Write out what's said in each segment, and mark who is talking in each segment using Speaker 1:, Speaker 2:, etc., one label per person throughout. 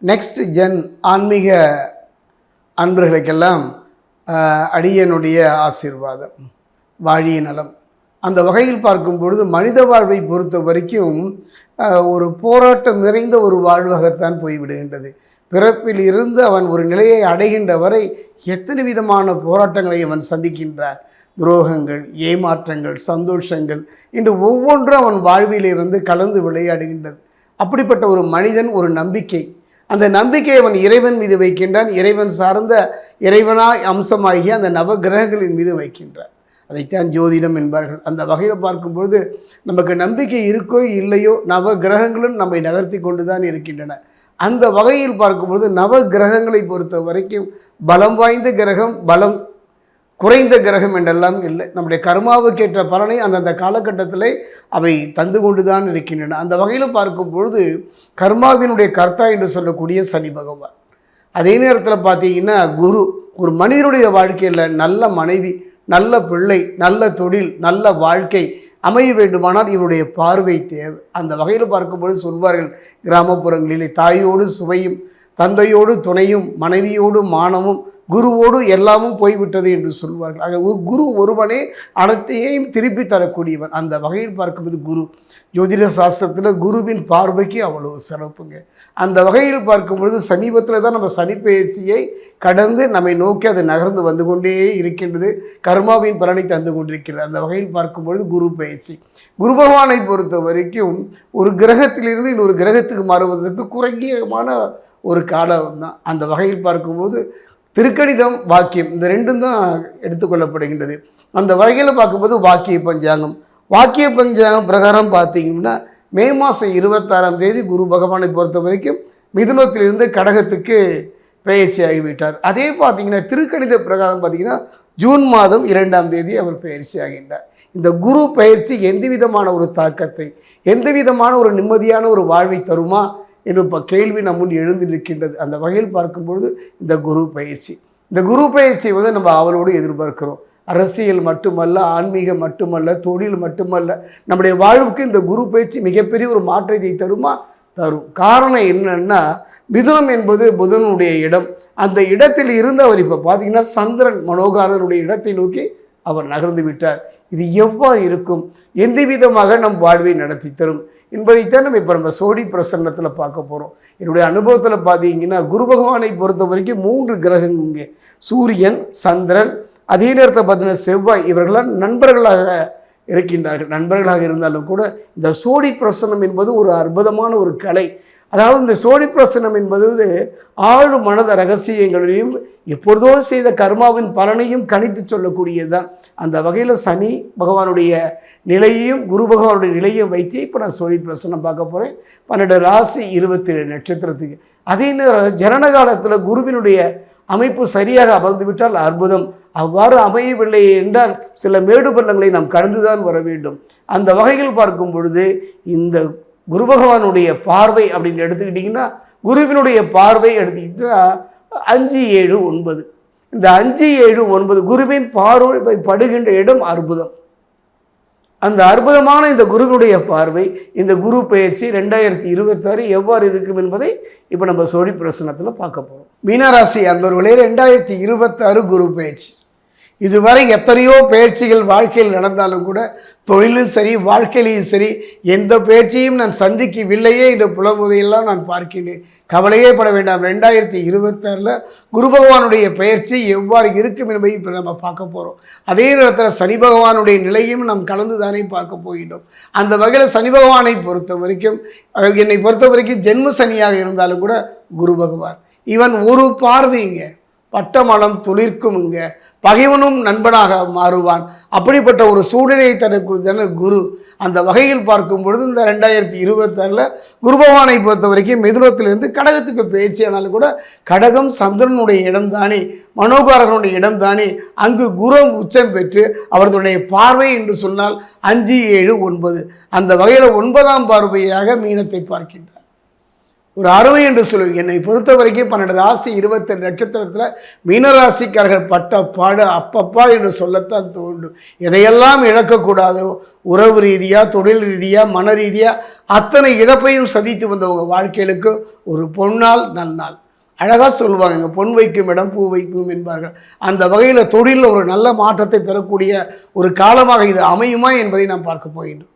Speaker 1: Next gen ஆன்மீக அன்பர்களுக்கெல்லாம் அடியனுடைய ஆசீர்வாதம், வாழிய நலம். அந்த வகையில் பார்க்கும் பொழுது மனித வாழ்வை பொறுத்த வரைக்கும் ஒரு போராட்டம் நிறைந்த ஒரு வாழ்வாகத்தான் போய்விடுகின்றது. பிறப்பில் இருந்து அவன் ஒரு நிலையை அடைகின்ற வரை எத்தனை விதமான போராட்டங்களை அவன் சந்திக்கின்றான். துரோகங்கள், ஏமாற்றங்கள், சந்தோஷங்கள் இன்று ஒவ்வொன்றும் அவன் வாழ்விலே கலந்து விளையாடுகின்றது. அப்படிப்பட்ட ஒரு மனிதன் ஒரு நம்பிக்கை, அந்த நம்பிக்கையை அவன் இறைவன் மீது வைக்கின்றான். இறைவன் சார்ந்த இறைவனாய் அம்சமாகிய அந்த நவகிரகங்களின் மீது வைக்கின்றான். அதைத்தான் ஜோதிடம் என்பார்கள். அந்த வகையில் பார்க்கும்பொழுது நமக்கு நம்பிக்கை இருக்கோ இல்லையோ நவகிரகங்களும் நம்மை நகர்த்தி கொண்டு தான் இருக்கின்றன. அந்த வகையில் பார்க்கும்பொழுது நவகிரகங்களை பொறுத்த வரைக்கும் பலம் வாய்ந்த கிரகம், பலம் குறைந்த கிரகம் என்றெல்லாம் இல்லை. நம்முடைய கர்மாவுக்கேற்ற பலனை அந்தந்த காலகட்டத்தில் அவை தந்து கொண்டு தான் இருக்கின்றன. அந்த வகையில் பார்க்கும் பொழுது கர்மாவினுடைய கர்த்தா என்று சொல்லக்கூடிய சனி பகவான். அதே நேரத்தில் பார்த்தீங்கன்னா குரு, ஒரு மனிதனுடைய வாழ்க்கையில் நல்ல மனைவி, நல்ல பிள்ளை, நல்ல தொழில், நல்ல வாழ்க்கை அமைய வேண்டுமானால் இவருடைய பார்வை தேவை. அந்த வகையில் பார்க்கும்பொழுது சொல்வார்கள், கிராமப்புறங்களிலே தாயோடு சுவையும், தந்தையோடு துணையும், மனைவியோடு மானமும், குருவோடு எல்லாமும் போய்விட்டது என்று சொல்வார்கள். ஆக ஒரு குரு ஒருவனே அனைத்தையும் திருப்பி தரக்கூடியவன். அந்த வகையில் பார்க்கும்போது குரு, ஜோதிட சாஸ்திரத்தில் குருவின் பார்வைக்கு அவ்வளவு சிறப்புங்க. அந்த வகையில் பார்க்கும்பொழுது சமீபத்தில் தான் நம்ம சனிப்பெயர்ச்சியை கடந்து நம்மை நோக்கி அது நகர்ந்து வந்து கொண்டே இருக்கின்றது. கர்மாவின் பலனை தந்து கொண்டிருக்கிறது. அந்த வகையில் பார்க்கும்பொழுது குரு பயிற்சி, குரு பகவானை பொறுத்த வரைக்கும் ஒரு கிரகத்திலிருந்து இன்னொரு கிரகத்துக்கு மாறுவதற்கு குறைஞ்சமான ஒரு காலம் தான். அந்த வகையில் பார்க்கும்போது திருக்கணிதம், வாக்கியம், இந்த ரெண்டும் தான் எடுத்துக்கொள்ளப்படுகின்றது. அந்த வகையில் பார்க்கும்போது வாக்கிய பஞ்சாங்கம், வாக்கிய பஞ்சாங்கம் பிரகாரம் பார்த்தீங்கன்னா மே மாதம் 26ஆம் தேதி குரு பகவானை பொறுத்த வரைக்கும் மிதுனத்திலிருந்து கடகத்துக்கு பெயர்ச்சி ஆகிவிட்டார். அதே பார்த்திங்கன்னா திருக்கணித பிரகாரம் பார்த்திங்கன்னா ஜூன் மாதம் 2ஆம் தேதி அவர் பெயர்ச்சி ஆகின்றார். இந்த குரு பயிற்சி எந்த விதமான ஒரு தாக்கத்தை, எந்த விதமான ஒரு நிம்மதியான ஒரு வாழ்வை தருமா என்று இப்போ கேள்வி நம் முன் எழுந்து நிற்கின்றது. அந்த வகையில் பார்க்கும்பொழுது இந்த குரு பயிற்சி, இந்த குரு பயிற்சியை நம்ம அவளோடு எதிர்பார்க்கிறோம். அரசியல் மட்டுமல்ல, ஆன்மீகம் மட்டுமல்ல, தொழில் மட்டுமல்ல, நம்முடைய வாழ்வுக்கு இந்த குரு பயிற்சி மிகப்பெரிய ஒரு மாற்றத்தை தருமா? தரும். காரணம் என்னன்னா, மிதுனம் என்பது புதனுடைய இடம். அந்த இடத்தில் இருந்து அவர் இப்போ பார்த்தீங்கன்னா சந்திரன் மனோகாரனுடைய இடத்தை நோக்கி அவர் நகர்ந்து விட்டார். இது எவ்வாறு இருக்கும், எந்த விதமாக நம் வாழ்வை நடத்தி தரும் என்பதைத்தான் நம்ம சோடி பிரசன்னத்தில் பார்க்க போகிறோம். என்னுடைய அனுபவத்தில் பார்த்தீங்கன்னா குரு பகவானை பொறுத்த வரைக்கும் 3 கிரகங்கள் இங்கே, சூரியன், சந்திரன், அதே நேரத்தில் பார்த்தீங்கன்னா செவ்வாய், இவர்களாம் நண்பர்களாக இருக்கின்றார்கள். நண்பர்களாக இருந்தாலும் கூட இந்த சோடி பிரசன்னம் என்பது ஒரு அற்புதமான ஒரு கலை. அதாவது இந்த சோடி பிரசன்னம் என்பது ஆழ் மனத ரகசியங்களையும் எப்பொழுதோ செய்த கர்மாவின் பலனையும் கணித்து சொல்லக்கூடியது தான். அந்த வகையில் சனி பகவானுடைய நிலையையும் குரு பகவானுடைய நிலையையும் வைத்து இப்போ நான் சோழி பிரசனம் பார்க்க போகிறேன். 12 ராசி 27 நட்சத்திரத்துக்கு. அதே நேரம் ஜனன காலத்தில் குருவினுடைய அமைப்பு சரியாக அமர்ந்து விட்டால் அற்புதம். அவ்வாறு அமையவில்லை என்றால் சில மேடு பள்ளங்களை நாம் கடந்துதான் வர வேண்டும். அந்த வகையில் பார்க்கும் பொழுது இந்த குரு பகவானுடைய பார்வை அப்படின்னு எடுத்துக்கிட்டிங்கன்னா, குருவினுடைய பார்வை எடுத்துக்கிட்டா 5, 7, 9, இந்த 5, 7, 9 குருவின் பார்வை படுகின்ற இடம் அற்புதம். அந்த அற்புதமான இந்த குருவினுடைய பார்வை, இந்த குரு பெயர்ச்சி 2026 எவ்வாறு இருக்கும் என்பதை இப்போ நம்ம சோழி பிரசனத்தில் பார்க்க போகிறோம். மீனராசி அன்பர்களே, 2026 குரு பெயர்ச்சி. இதுவரை எத்தனையோ பயிற்சிகள் வாழ்க்கையில் நடந்தாலும் கூட, தொழிலும் சரி வாழ்க்கையிலையும் சரி, எந்த பயிற்சியும் நான் சந்திக்கவில்லையே என்ற புலம்புவதையெல்லாம் நான் பார்க்கின்றேன். கவலையே பட வேண்டாம். 2026 குரு பகவானுடைய பயிற்சி எவ்வாறு இருக்கும் என்பதை இப்போ நம்ம பார்க்க போகிறோம். அதே நேரத்தில் சனி பகவானுடைய நிலையும் நாம் கலந்து தானே பார்க்க போகின்றோம். அந்த வகையில் சனி பகவானை பொறுத்த வரைக்கும், என்னை பொறுத்த வரைக்கும் ஜென்ம சனியாக இருந்தாலும் கூட குரு பகவான் இவன் ஒரு பார்வைங்க பட்டமனம் துளிர்க்குமுங்க, பகைவனும் நண்பனாக மாறுவான். அப்படிப்பட்ட ஒரு சூழ்நிலையை தனக்கு குரு. அந்த வகையில் பார்க்கும் பொழுது இந்த 2026 குரு பகவானை பொறுத்த வரைக்கும் மிதுனத்திலிருந்து கடகத்துக்கு பேச்சியானாலும் கூட, கடகம் சந்திரனுடைய இடம்தானே, மனோகாரனுடைய இடம்தானே. அங்கு குரு உச்சம் பெற்று அவர்களுடைய பார்வை என்று சொன்னால் 5, 7, 9, அந்த வகையில் 9ஆம் பார்வையாக மீனத்தை பார்க்கின்றார். ஒரு அருமை என்று சொல்லுவேன். என்னை பொறுத்த வரைக்கும் 12 ராசி 22 நட்சத்திரத்தில் மீனராசிக்காரர்கள் பட்ட பாடு அப்பப்பா என்று சொல்லத்தான் தோன்றும். எதையெல்லாம் இழக்கக்கூடாதோ உறவு ரீதியாக, தொழில் ரீதியாக, மன ரீதியாக அத்தனை இழப்பையும் சதித்து வந்தவங்க வாழ்க்கைகளுக்கு ஒரு பொன்னாள் நல்நாள். அழகாக சொல்லுவாங்க, பொன் வைக்கும் இடம் பூ வைக்கும் என்பார்கள். அந்த வகையில் தொழிலில் ஒரு நல்ல மாற்றத்தை பெறக்கூடிய ஒரு காலமாக இது அமையுமா என்பதை நாம் பார்க்க போகின்றோம்.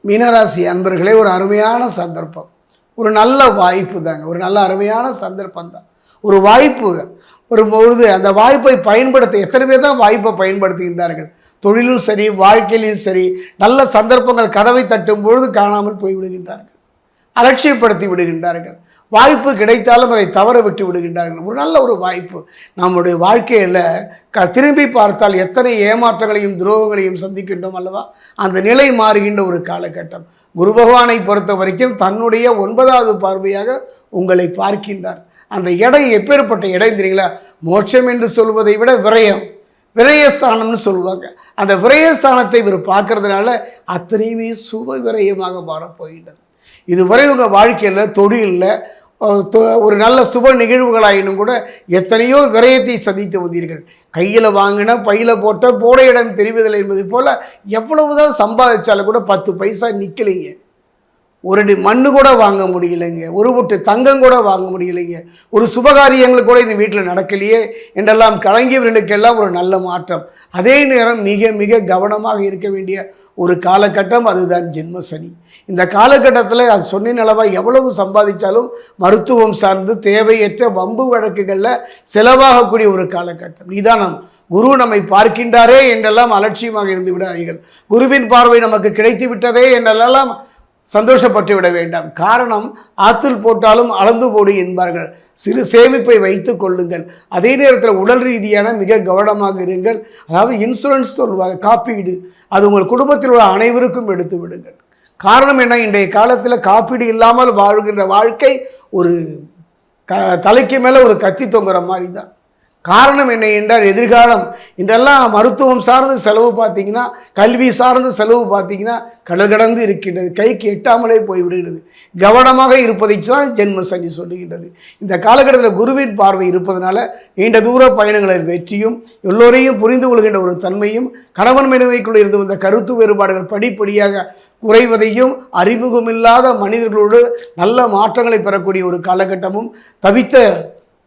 Speaker 1: மீனராசி அன்பர்களே, ஒரு அருமையான சந்தர்ப்பம், ஒரு நல்ல வாய்ப்பு தாங்க. ஒரு நல்ல அருமையான சந்தர்ப்பம் தான். ஒரு வாய்ப்பு ஒரு பொழுது அந்த வாய்ப்பை பயன்படுத்த எத்தனை பேர் தான் வாய்ப்பை பயன்படுத்துகின்றார்கள். தொழிலும் சரி, வாழ்க்கையிலும் சரி, நல்ல சந்தர்ப்பங்கள் கதவை தட்டும் பொழுது காணாமல் போய்விடுகின்றார்கள், அலட்சியப்படுத்தி விடுகின்றார்கள். வாய்ப்பு கிடைத்தாலும் அதை தவற விட்டு விடுகின்றார்கள். ஒரு நல்ல ஒரு வாய்ப்பு நம்முடைய வாழ்க்கையில் திரும்பி பார்த்தால் எத்தனை ஏமாற்றங்களையும் துரோகங்களையும் சந்திக்கின்றோம் அல்லவா? அந்த நிலை மாறுகின்ற ஒரு காலகட்டம். குரு பகவானை பொறுத்த வரைக்கும் தன்னுடைய 9வது பார்வையாக உங்களை பார்க்கின்றார். அந்த இடம் எப்பேற்பட்ட இடம் தெரியுங்களா? மோட்சம் என்று சொல்வதை விட விரயஸ்தானம்னு சொல்லுவாங்க. அந்த விரயஸ்தானத்தை இவர் பார்க்கறதுனால அத்தனையுமே சுப விரயமாக மாறப்போகின்றது. இதுவரை உங்கள் வாழ்க்கையில் தொழிலில் ஒரு நல்ல சுப நிகழ்வுகளாயினும் கூட எத்தனையோ விரயத்தை சந்தித்து வந்தீர்கள். கையில் வாங்கின பையில் போட்ட போட இடம் தெரிவதில்லை என்பது போல் எவ்வளவுதான் சம்பாதிச்சாலும் கூட 10 பைசா நிற்கலைங்க. ஒரு அடி மண்ணு கூட வாங்க முடியலைங்க, ஒரு பொட்டு தங்கம் கூட வாங்க முடியலைங்க, ஒரு சுபகாரியங்கள் கூட இந்த வீட்டில் நடக்கலையே என்றெல்லாம் கலங்கியவர்களுக்கெல்லாம் ஒரு நல்ல மாற்றம். அதே நேரம் மிக மிக கவனமாக இருக்க வேண்டிய ஒரு காலகட்டம், அதுதான் ஜென்ம சனி. இந்த காலகட்டத்தில் அது சொன்ன அளவாக எவ்வளவு சம்பாதிச்சாலும் மருத்துவம் சார்ந்து தேவையற்ற வம்பு வழக்குகளில் செலவாகக்கூடிய ஒரு காலகட்டம். நிதானம். குரு நம்மை பார்க்கின்றாரே என்றெல்லாம் அலட்சியமாக இருந்து விடாதீர்கள். குருவின் பார்வை நமக்கு கிடைத்து விட்டதே என்றெல்லாம் சந்தோஷப்பட்டு விட வேண்டாம். காரணம், ஆற்றில் போட்டாலும் அளந்து போடு என்பார்கள். சிறு சேமிப்பை வைத்து கொள்ளுங்கள். அதே நேரத்தில் உடல் ரீதியான மிக கவனமாக இருங்கள். அதாவது இன்சூரன்ஸ் சொல்லுவாங்க, காப்பீடு, அது உங்கள் குடும்பத்தில் உள்ள அனைவருக்கும் எடுத்து விடுங்கள். காரணம் என்ன? இன்றைய காலத்தில் காப்பீடு இல்லாமல் வாழ்கின்ற வாழ்க்கை ஒரு தலைக்கு மேலே ஒரு கத்தி தொங்குற மாதிரி தான். காரணம் என்ன என்றால் எதிர்காலம். இன்றெல்லாம் மருத்துவம் சார்ந்த செலவு பார்த்தீங்கன்னா, கல்வி சார்ந்த செலவு பார்த்தீங்கன்னா கடல் கடந்து இருக்கின்றது, கைக்கு எட்டாமலே போய்விடுகிறது. கவனமாக இருப்பதை தான் ஜென்ம சனி சொல்லுகின்றது. இந்த காலகட்டத்தில் குருவின் பார்வை இருப்பதனால நீண்ட தூர பயணங்களின் வெற்றியும், எல்லோரையும் புரிந்து கொள்கின்ற ஒரு தன்மையும், கணவன் மனைவிக்குள் இருந்து வந்த கருத்து வேறுபாடுகள் படிப்படியாக குறைவதையும், அறிமுகமில்லாத மனிதர்களோடு நல்ல மாற்றங்களை பெறக்கூடிய ஒரு காலகட்டமும்,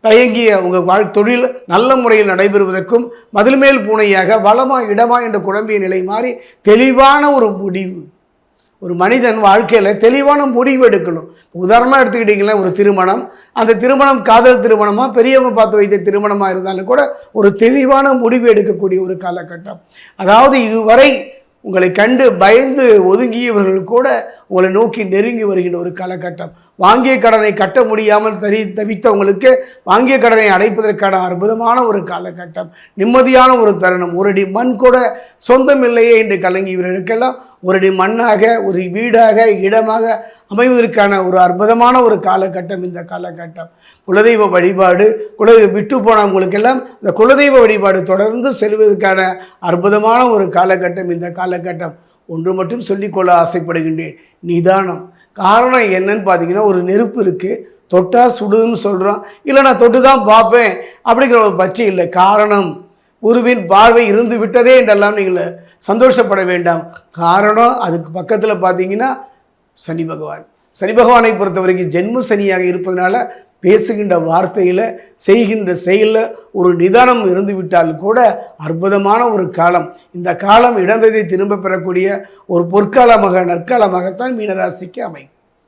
Speaker 1: தயங்கிய உங்கள் தொழில் நல்ல முறையில் நடைபெறுவதற்கும், மதில் மேல் பூனையாக வளமா இடமா என்ற குழம்பிய நிலை மாறி தெளிவான ஒரு முடிவு. ஒரு மனிதன் வாழ்க்கையில் தெளிவான முடிவு எடுக்கணும். உதாரணமாக எடுத்துக்கிட்டிங்கன்னா, ஒரு திருமணம், அந்த திருமணம் காதல் திருமணமாக பெரியவங்க பார்த்து வைத்த திருமணமாக இருந்தாலும் கூட ஒரு தெளிவான முடிவு எடுக்கக்கூடிய ஒரு காலகட்டம். அதாவது இதுவரை உங்களை கண்டு பயந்து ஒதுங்கியவர்கள் கூட உங்களை நோக்கி நெருங்கி வருகின்ற ஒரு காலகட்டம். வாங்கிய கடனை கட்ட முடியாமல் தவித்தவங்களுக்கு வாங்கிய கடனை அடைப்பதற்கான அற்புதமான ஒரு காலகட்டம், நிம்மதியான ஒரு தருணம். ஒரு அடி மண் கூட சொந்தம் இல்லையே என்று கலங்கியவர்களுக்கெல்லாம் ஒரு அடி மண்ணாக, ஒரு வீடாக, இடமாக அமைவதற்கான ஒரு அற்புதமான ஒரு காலகட்டம் இந்த காலகட்டம். குலதெய்வ வழிபாடு, விட்டு போனவங்களுக்கெல்லாம் இந்த குலதெய்வ வழிபாடு தொடர்ந்து செல்வதற்கான அற்புதமான ஒரு காலகட்டம் இந்த காலகட்டம். ஒன்று மட்டும் சொல்லிக்கொள்ள ஆசைப்படுகின்றேன், நிதானம். காரணம் என்னன்னு பார்த்தீங்கன்னா, ஒரு நெருப்பு இருக்குது, தொட்டா சுடுன்னு சொல்கிறோம், இல்லை நான் தொட்டு தான் பார்ப்பேன் அப்படிங்கிற ஒரு பட்சம் இல்லை. காரணம், குருவின் பார்வை இருந்து விட்டதே என்றெல்லாம் நீங்கள் சந்தோஷப்பட வேண்டாம். காரணம், அதுக்கு பக்கத்தில் பார்த்தீங்கன்னா சனி பகவான். சனி பகவானை பொறுத்த வரைக்கும் ஜென்ம சனியாக இருப்பதனால பேசுகின்ற வார்த்தையில், செய்கின்ற செயலில் ஒரு நிதானம் இருந்துவிட்டால் கூட அற்புதமான ஒரு காலம். இந்த காலம் இழந்ததை திரும்ப பெறக்கூடிய ஒரு பொற்காலமாக, நற்காலமாகத்தான் மீனராசிக்கு அமையும்.